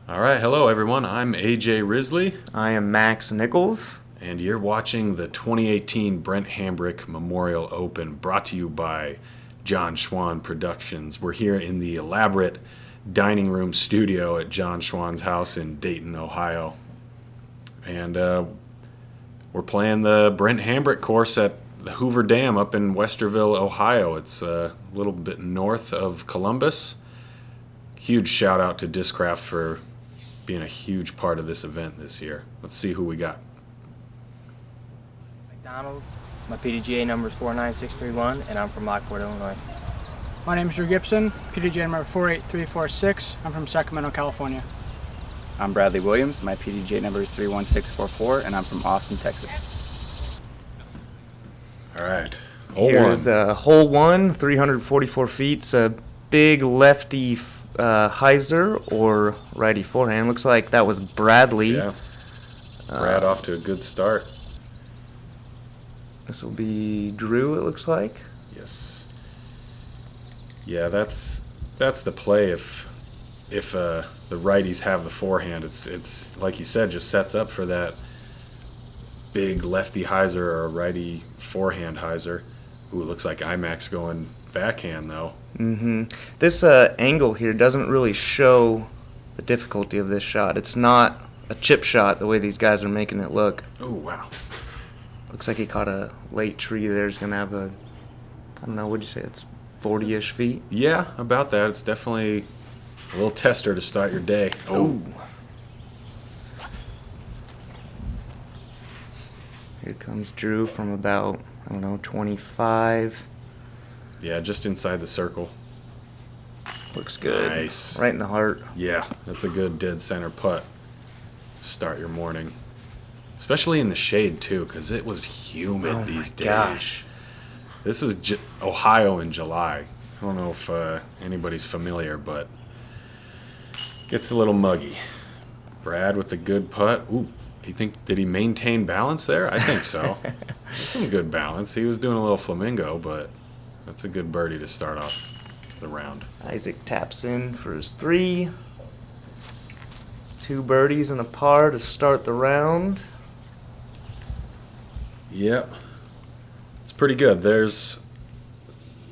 All right, hello everyone. I'm AJ Risley, I am Max Nichols. and you're watching the 2018 Brent Hambrick Memorial Open, brought to you by John Schwan Productions. We're here in the elaborate dining room studio at John Schwan's house in Dayton, Ohio, and we're playing the Brent Hambrick course at the Hoover Dam up in Westerville, Ohio. It's a little bit north of Columbus. Huge shout out to Discraft for being a huge part of this event this year. Let's see who we got. McDonald. My PDGA number is 49631, and I'm from Lockport, Illinois. My name is Drew Gibson, PDJ number 48346. I'm from Sacramento, California. I'm Bradley Williams. My PDJ number is 31644, and I'm from Austin, Texas. All right. Hole Here's one. hole one, 344 feet. It's a big lefty hyzer or righty forehand. Looks like that was Bradley. Yeah. Brad off to a good start. This will be Drew, it looks like. Yes. Yeah, that's the play. If the righties have the forehand, it's like you said, just sets up for that big lefty hyzer or a righty forehand hyzer. Ooh, looks like IMAX going backhand though. This angle here doesn't really show the difficulty of this shot. It's not a chip shot the way these guys are making it look. Oh wow. Looks like he caught a late tree there. He's going to have I don't know, what'd you say? It's 40-ish feet? Yeah, about that. It's definitely a little tester to start your day. Oh. Here comes Drew from about, 25. Yeah, just inside the circle. Looks good. Nice. Right in the heart. Yeah, that's a good dead center putt. Start your morning. Especially in the shade, too, because it was humid these days. Gosh. This is Ohio in July. I don't know if anybody's familiar, but gets a little muggy. Brad with the good putt. Ooh, did he maintain balance there? I think so. That's some good balance. He was doing a little flamingo, but that's a good birdie to start off the round. Isaac taps in for his 3. 2 birdies and a par to start the round. Yep. It's pretty good.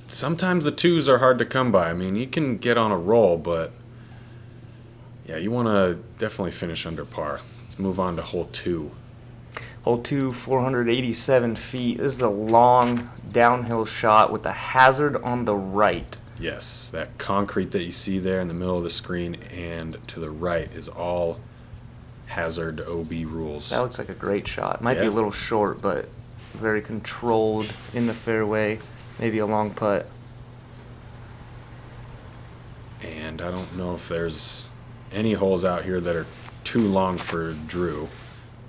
Sometimes the 2s are hard to come by. I mean, you can get on a roll, but yeah, you want to definitely finish under par. Let's move on to hole 2. Hole 2, 487 feet. This is a long downhill shot with a hazard on the right. Yes, that concrete that you see there in the middle of the screen and to the right is all hazard OB rules. That looks like a great shot. Might be Yeah. a little short, but very controlled in the fairway. Maybe a long putt. And I don't know if there's any holes out here that are too long for Drew.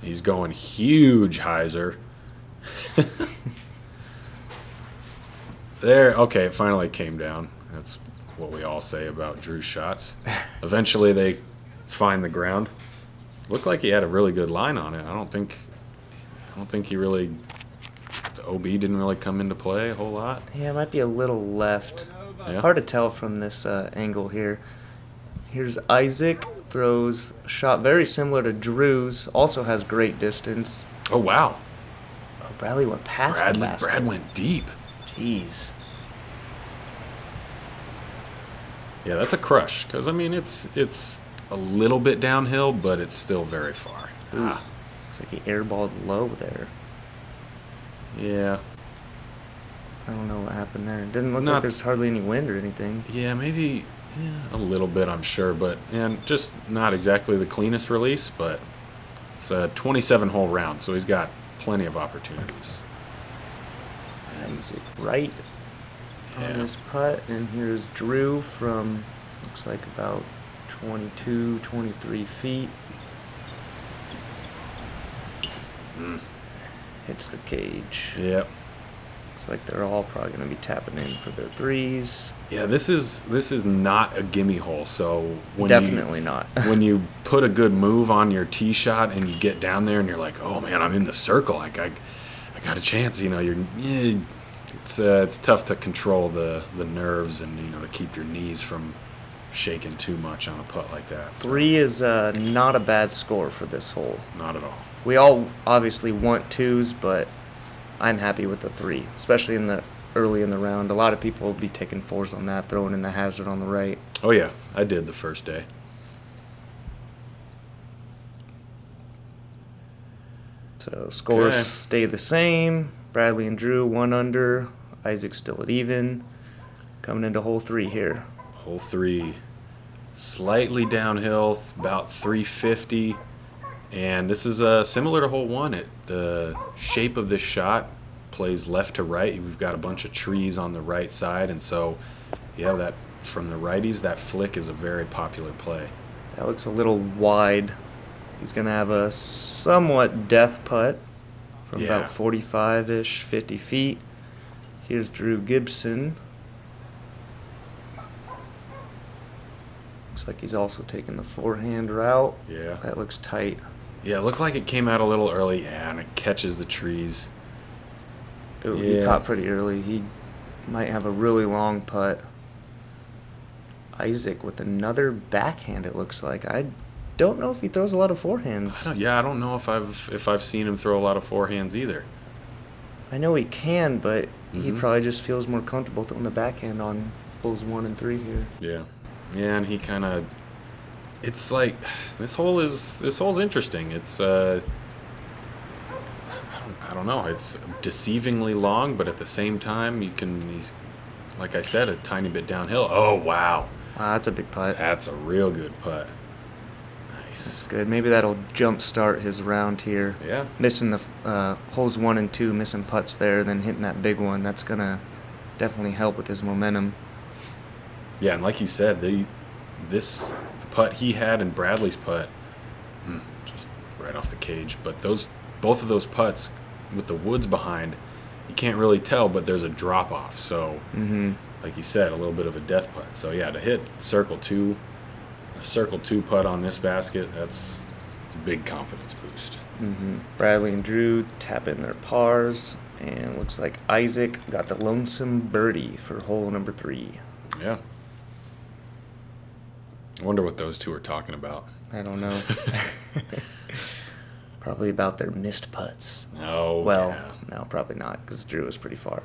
He's going huge hyzer. There, okay, it finally came down. That's what we all say about Drew's shots. Eventually they find the ground. Looked like he had a really good line on it. I don't think he really, the OB didn't really come into play a whole lot. Yeah, it might be a little left. Yeah. Hard to tell from this angle here. Here's Isaac, throws a shot very similar to Drew's, also has great distance. Oh wow. Oh, Bradley went past the basket. Brad went deep. Jeez. Yeah, that's a crush. Because, I mean, it's a little bit downhill, but it's still very far. Ooh. Looks like he airballed low there. Yeah. I don't know what happened there. It didn't look Not- like there's hardly any wind or anything. Yeah, maybe a little bit, I'm sure. But, and just not exactly the cleanest release, but it's a 27-hole round, so he's got plenty of opportunities. Isaac right Yeah. on this putt. And here's Drew from, looks like about 22, 23 feet. Hits the cage. Yep. Looks like they're all probably going to be tapping in for their 3s. Yeah, this is not a gimme hole. So when Definitely not. when you put a good move on your tee shot and you get down there and you're like, oh man, I'm in the circle. I got a chance. You know, it's tough to control the nerves and to keep your knees from shaking too much on a putt like that. So 3 is not a bad score for this hole. not at all. We all obviously want 2s, but I'm happy with the 3, especially early in the round. A lot of people will be taking 4s on that, throwing in the hazard on the right. Oh yeah, I did the first day. So scores Okay. stay the same. Bradley and Drew 1 under. Isaac still at even. Coming into hole 3 here. Hole 3, slightly downhill, about 350, and this is similar to hole 1. The shape of this shot plays left to right. We've got a bunch of trees on the right side, and so yeah, that from the righties, that flick is a very popular play. That looks a little wide. He's going to have a somewhat death putt from Yeah. about 45-ish, 50 feet. Here's Drew Gibson. Looks like he's also taking the forehand route. Yeah. That looks tight. Yeah, it looked like it came out a little early. Yeah, and it catches the trees. Ooh, He Yeah. caught pretty early. He might have a really long putt. Isaac with another backhand, it looks like. I don't know if he throws a lot of forehands. Yeah, I don't know if I've seen him throw a lot of forehands either. I know he can, but he Mhm. probably just feels more comfortable throwing the backhand on holes 1 and 3 here. Yeah. Yeah, and he kind of, it's like this hole's interesting. It's I don't know. It's deceivingly long, but at the same time, he's like I said, a tiny bit downhill. Oh wow, Wow, that's a big putt. that's a real good putt. That's Nice. good. Maybe that'll jumpstart his round here. Yeah. Missing the holes 1 and 2, missing putts there, then hitting that big one. That's gonna definitely help with his momentum. Yeah, and like you said, the putt he had and Bradley's putt, just right off the cage. But both of those putts with the woods behind, you can't really tell, but there's a drop off. So, like you said, a little bit of a death putt. So yeah, to hit a circle 2 putt on this basket, it's a big confidence boost. Bradley and Drew tap in their pars, and looks like Isaac got the lonesome birdie for hole number 3. Yeah. I wonder what those two are talking about. I don't know. Probably about their missed putts. Oh, Well, yeah. no, probably not, because Drew is pretty far.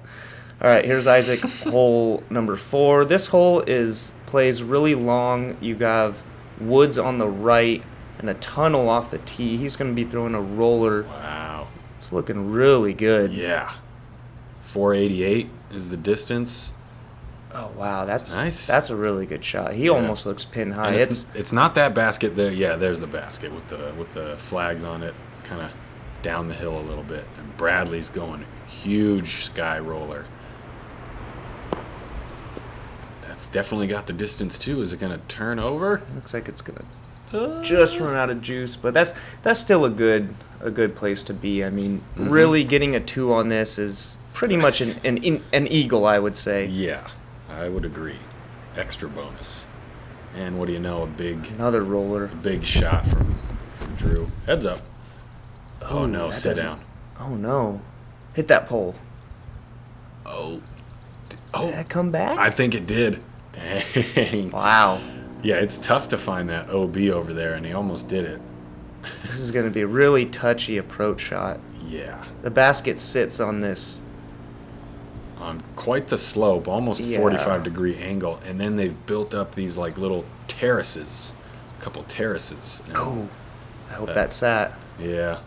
All right, here's Isaac, hole number 4. This hole plays really long. You have woods on the right and a tunnel off the tee. He's going to be throwing a roller. Wow. It's looking really good. Yeah. 488 is the distance. Oh wow, that's Nice. That's a really good shot. He Yeah. almost looks pin high. And it's not that basket there. Yeah, there's the basket with the flags on it, kind of down the hill a little bit. And Bradley's going huge sky roller. That's definitely got the distance too. Is it going to turn over? Looks like it's gonna just run out of juice, but that's still a good place to be. I mean, really getting a 2 on this is pretty much an eagle, I would say. Yeah, I would agree. Extra bonus. And what do you know? Another roller. A big shot from Drew. Heads up. Oh no, that sit doesn't- down. Oh no, hit that pole. Oh. Did that come back? I think it did. Dang. Wow, Yeah, it's tough to find that OB over there, and he almost did it. this is gonna be a really touchy approach shot. Yeah. The basket sits on this. On quite the slope, almost Yeah. 45-degree angle, and then they've built up these like little terraces, a couple terraces. And, Oh, I hope that sat. Yeah.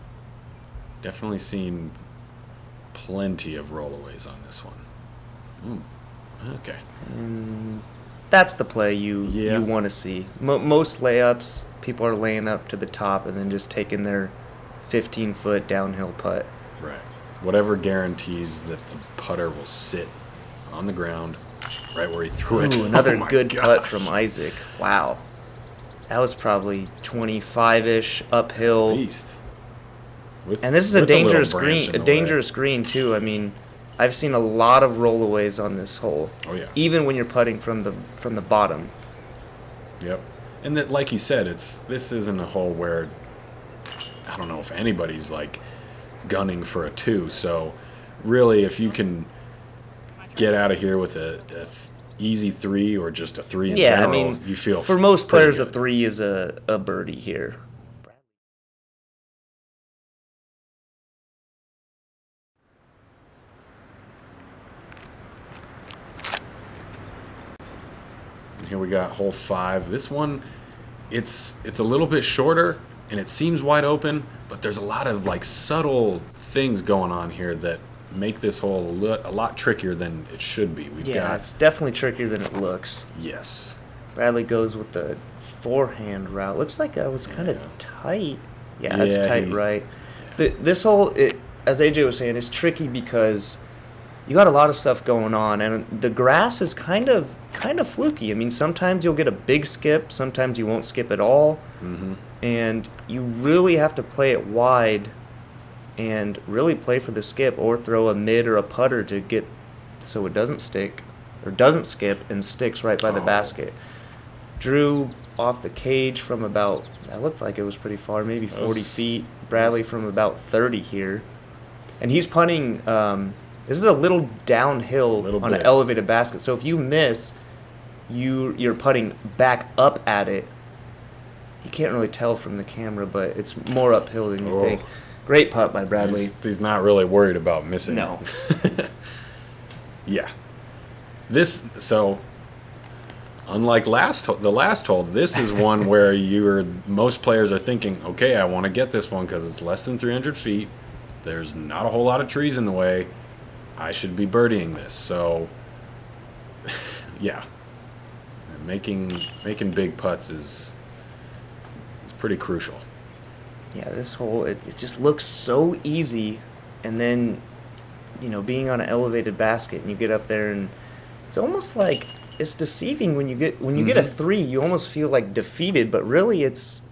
Definitely seen plenty of rollaways on this one. Okay. And that's the play you Yeah. want to see. Most layups, people are laying up to the top and then just taking their 15-foot downhill putt. Right. Whatever guarantees that the putter will sit on the ground right where he threw it. Ooh, another Oh my good putt gosh. from Isaac. Wow. That was probably 25-ish uphill. Beast. With- And this is a with little dangerous branch green, in a the way. dangerous green too. I mean, I've seen a lot of rollaways on this hole. Oh yeah. Even when you're putting from the bottom. Yep. And that, like you said, this isn't a hole where I don't know if anybody's like gunning for a 2. So really, if you can get out of here with a easy 3 or just a 3 in Yeah, general, I mean, you feel for most pretty players, a good. 3 is a birdie here. And here we got hole 5. This one, it's a little bit shorter and it seems wide open, but there's a lot of like subtle things going on here that make this hole a lot trickier than it should be. We've Yeah, got it's definitely trickier than it looks. yes. Bradley goes with the forehand route. Looks like I was kind of Yeah. tight. Yeah, that's Yeah, tight he's- right. This hole, as AJ was saying, is tricky because you got a lot of stuff going on, and the grass is kind of fluky. I mean, sometimes you'll get a big skip, sometimes you won't skip at all, and you really have to play it wide and really play for the skip or throw a mid or a putter to get so it doesn't stick or doesn't skip and sticks right by the Oh. basket. Drew off the cage from about, that looked like it was pretty far, maybe 40 was- feet. Bradley from about 30 here. And he's punting, this is a little downhill Little on an bit. elevated basket. So if you miss, you're putting back up at it. You can't really tell from the camera, but it's more uphill than you Oh. think. Great putt by Bradley. He's not really worried about missing. No. Yeah. So unlike the last hole, this is one where most players are thinking, okay, I want to get this one because it's less than 300 feet. There's not a whole lot of trees in the way. I should be birdieing this. So, yeah, making big putts is pretty crucial. Yeah, this hole, it just looks so easy. And then, being on an elevated basket and you get up there and it's almost like it's deceiving when you get a 3, you almost feel like defeated, but really it's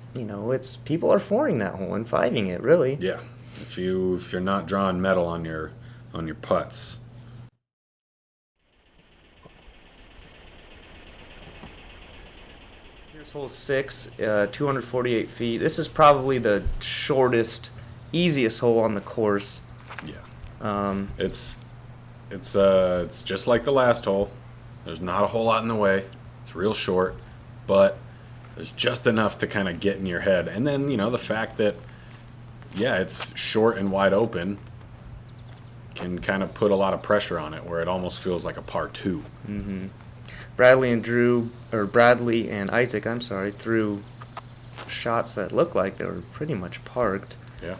people are 4ing that hole and 5ing it, really. Yeah, if you're not drawing metal on your putts. Here's hole 6, 248 feet. This is probably the shortest, easiest hole on the course. Yeah. It's just like the last hole. There's not a whole lot in the way. It's real short, but there's just enough to kind of get in your head. And then, the fact that, yeah, it's short and wide open can kind of put a lot of pressure on it where it almost feels like a par 2. Bradley and Isaac, threw shots that looked like they were pretty much parked. Yeah.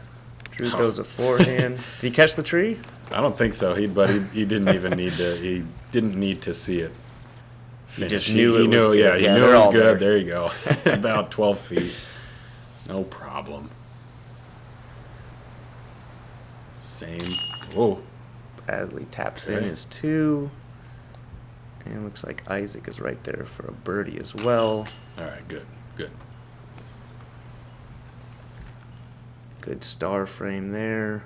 Drew throws a forehand. Did he catch the tree? I don't think so. He didn't even need to. He didn't need to see it. He just finish. knew He it was knew. good. Yeah, he Yeah, knew they're it was all good. there. There you go. About 12 feet. No problem. Same. Whoa. Bradley taps in Okay. his 2. And it looks like Isaac is right there for a birdie as well. All right. Good. Good. Good star frame there.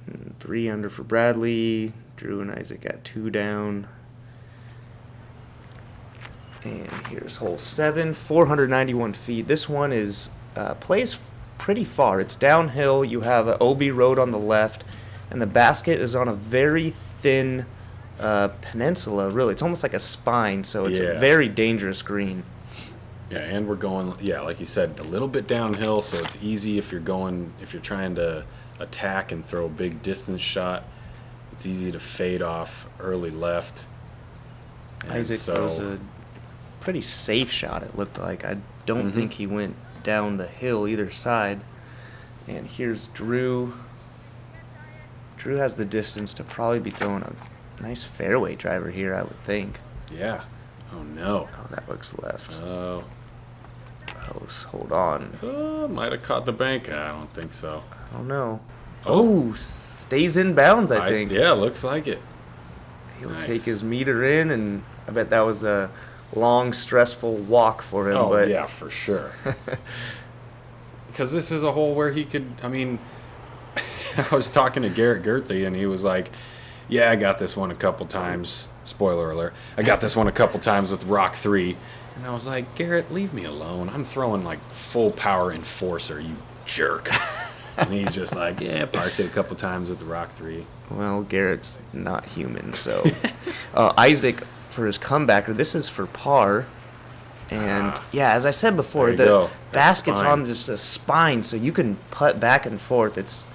And 3 under for Bradley. Drew and Isaac got 2 down. And here's hole 7, 491 feet. This one is plays pretty far. It's downhill. You have an OB road on the left, and the basket is on a very thin peninsula. Really, it's almost like a spine. So it's a Yeah. very dangerous green. Yeah, and we're going. Yeah, like you said, a little bit downhill, so it's easy if you're trying to attack and throw a big distance shot. It's easy to fade off early left. And Isaac throws a pretty safe shot, it looked like. I don't think he went down the hill either side. And here's Drew. Drew has the distance to probably be throwing a nice fairway driver here, I would think. Yeah. Oh no. Oh, that looks left. Oh. Hold on. Might have caught the bank. I don't think so. I don't know. Oh, stays in bounds, I think. Yeah, looks like it. He'll Nice. take his meter in, and I bet that was a long, stressful walk for him. Oh, but yeah, for sure. Because this is a hole where he could, I mean, I was talking to Garrett Gerthy, and he was like, yeah, I got this one a couple times. Spoiler alert. I got this one a couple times with Rock 3. And I was like, Garrett, leave me alone. I'm throwing like full power enforcer, you jerk. And he's just like, yeah, parked it a couple times with the Rock 3. Well, Garrett's not human, so. Isaac, for his comebacker, this is for par. And, yeah, as I said before, There you the go. That basket's spine. on just a spine, so you can putt back and forth. It's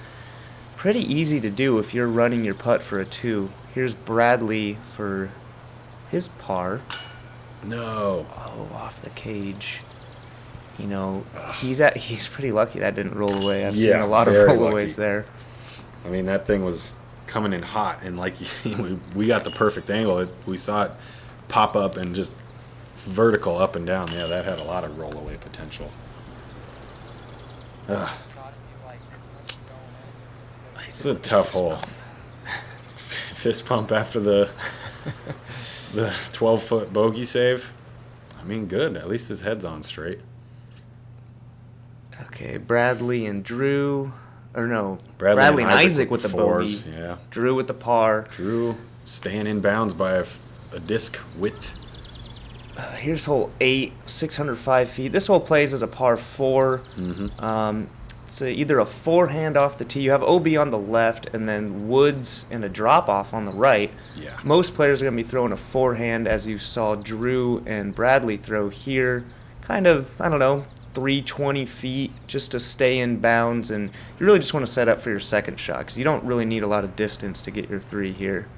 pretty easy to do if you're running your putt for a 2. Here's Bradley for his par. No. Oh, off the cage. You know, he's pretty lucky that didn't roll away. I've seen Yeah, a lot of very rollaways lucky. there. I mean, that thing was coming in hot, and like we got the perfect angle. We saw it pop up and just vertical up and down. Yeah, that had a lot of rollaway potential. It's a tough hole. Fist pump after the 12-foot bogey save. I mean, good. At least his head's on straight. Okay, Bradley and Drew. Or no, Bradley and Isaac with the fours, bogey. yeah. Drew with the par. Drew staying in bounds by a disc width. Here's hole 8, 605 feet. This hole plays as a par 4. It's either a forehand off the tee. You have OB on the left, and then woods and a drop off on the right. Yeah. Most players are going to be throwing a forehand, as you saw Drew and Bradley throw here. Kind of, I don't know, 320 feet just to stay in bounds, and you really just want to set up for your second shot because you don't really need a lot of distance to get your 3 here.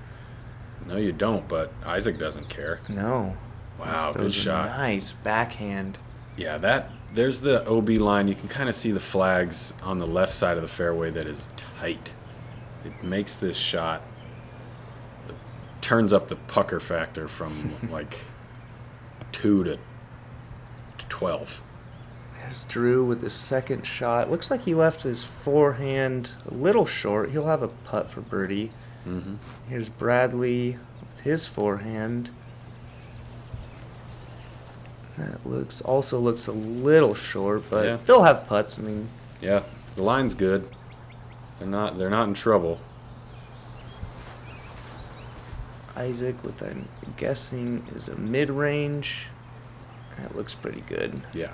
No, you don't, but Isaac doesn't care. No. Wow, That good was a shot. nice backhand. Yeah, there's the OB line. You can kind of see the flags on the left side of the fairway that is tight. It makes this shot, it turns up the pucker factor from like 2 to 12. There's Drew with his second shot. Looks like he left his forehand a little short. He'll have a putt for birdie. Mm-hmm. Here's Bradley with his forehand. That also looks a little short, but Yeah. they'll have putts. I mean, Yeah, the line's good. They're not in trouble. Isaac with, I'm guessing, is a mid-range. That looks pretty good. Yeah.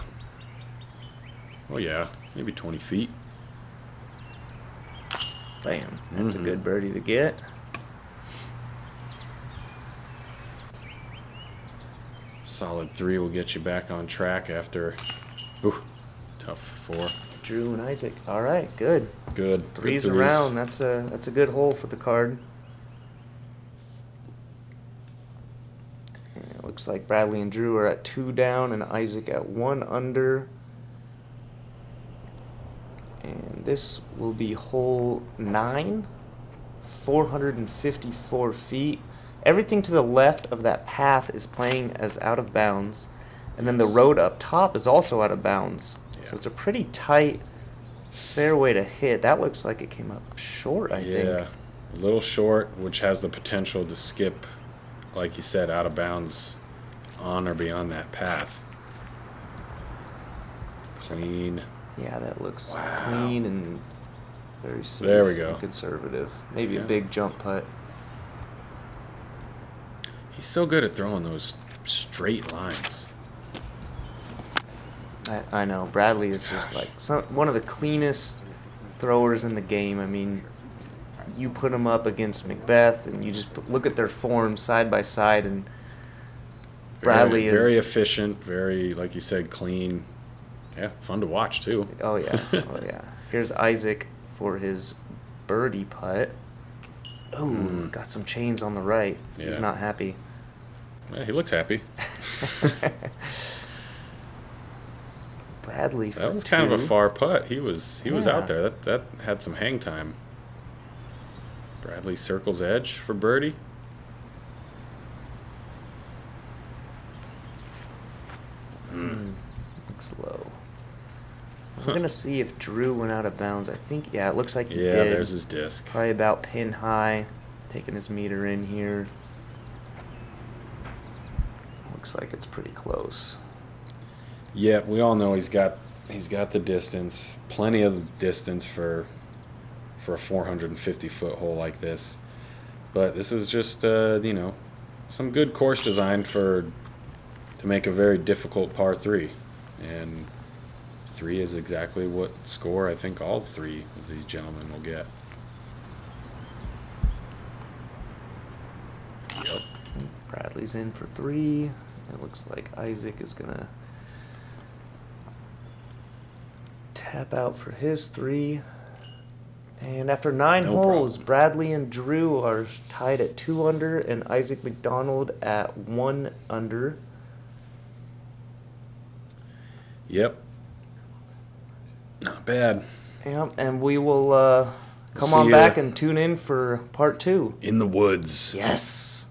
Oh yeah, maybe 20 feet. Bam. That's Mhm. a good birdie to get. Solid 3 will get you back on track after. Ooh, tough 4. Drew and Isaac. All right, good. Good. Good Threes around. That's a good hole for the card. And it looks like Bradley and Drew are at 2 down and Isaac at 1 under. And this will be hole 9, 454 feet. Everything to the left of that path is playing as out of bounds. And then the road up top is also out of bounds. So Yeah. it's a pretty tight fairway to hit. That looks like it came up short, I think. Yeah, a little short, which has the potential to skip, like you said, out of bounds on or beyond that path. Clean. Yeah, that looks Wow. clean and very safe There we go. and conservative. Maybe Yeah. a big jump putt. He's so good at throwing those straight lines. I know. Bradley is just like one of the cleanest throwers in the game. I mean, you put him up against Macbeth and you just look at their form side by side, and Bradley very, very is... efficient, very, like you said, clean. Yeah, fun to watch too. Oh, yeah. Oh, yeah. Here's Isaac for his birdie putt. Oh, got some chains on the right. He's Yeah. not happy. Yeah, he looks happy. Bradley for That was kind of a 2. far putt. He was Yeah. out there. That had some hang time. Bradley circles edge for birdie. Looks low. We're going to see if Drew went out of bounds. I think, yeah, it looks like he Yeah, did. there's his disc. Probably about pin high. Taking his meter in here. Looks like it's pretty close. Yeah, we all know he's got the distance, plenty of distance for a 450-foot hole like this. But this is just some good course design to make a very difficult par 3. And 3 is exactly what score I think all 3 of these gentlemen will get. Yep. Bradley's in for 3. It looks like Isaac is gonna tap out for his 3. And after 9 No holes, problem. Bradley and Drew are tied at 2 under, and Isaac McDonald at 1 under. Yep. Not bad. Yep, and we will come See on ya. back and tune in for part 2. In the woods. Yes.